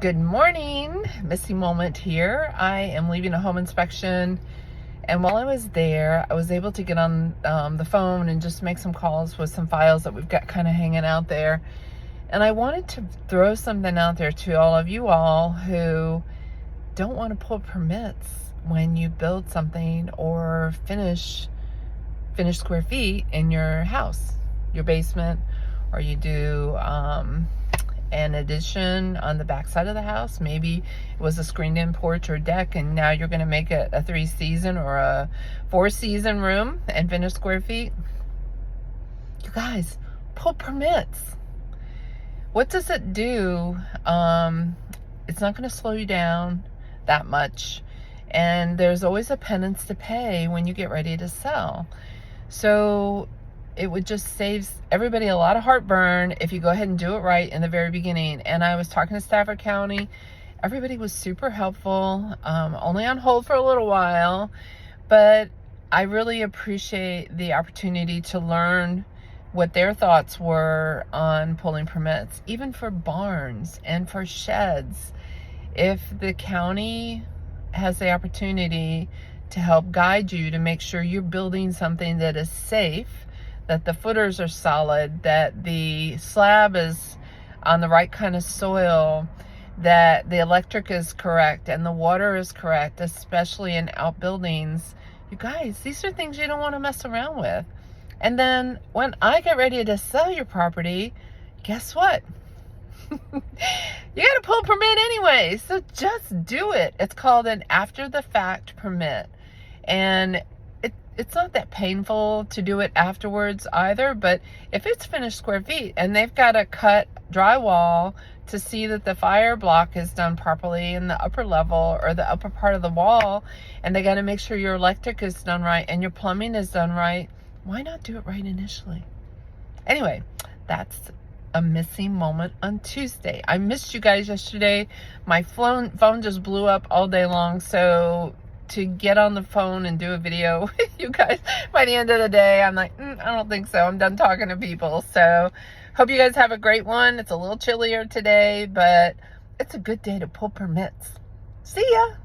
Good morning, Missy Moment here. I am leaving a home inspection, and while I was there, I was able to get on the phone and just make some calls with some files that we've got kind of hanging out there. And I wanted to throw something out there to all of you all who don't want to pull permits when you build something or finish square feet in your house, your basement, or you do an addition on the back side of the house. Maybe it was a screened-in porch or deck, and now you're going to make it a 3-season or a 4-season room and finish square feet. You guys, pull permits. What does it do? It's not going to slow you down that much, and there's always a penance to pay when you get ready to sell. So it would just save everybody a lot of heartburn if you go ahead and do it right in the very beginning. And I was talking to Stafford County. Everybody was super helpful, only on hold for a little while, but I really appreciate the opportunity to learn what their thoughts were on pulling permits, even for barns and for sheds. If the county has the opportunity to help guide you to make sure you're building something that is safe, that the footers are solid, that the slab is on the right kind of soil, that the electric is correct and the water is correct, especially in outbuildings. You guys, these are things you don't want to mess around with. And then when I get ready to sell your property, guess what? You got to pull a permit anyway, so just do it. It's called an after-the-fact permit. And it's not that painful to do it afterwards either, but if it's finished square feet and they've got to cut drywall to see that the fire block is done properly in the upper level or the upper part of the wall, and they got to make sure your electric is done right and your plumbing is done right, why not do it right initially? Anyway, that's a Missy Moment on Tuesday. I missed you guys yesterday. My phone just blew up all day long, so to get on the phone and do a video with you guys by the end of the day, I'm like, I don't think so. I'm done talking to people. So hope you guys have a great one. It's a little chillier today, but it's a good day to pull permits. See ya.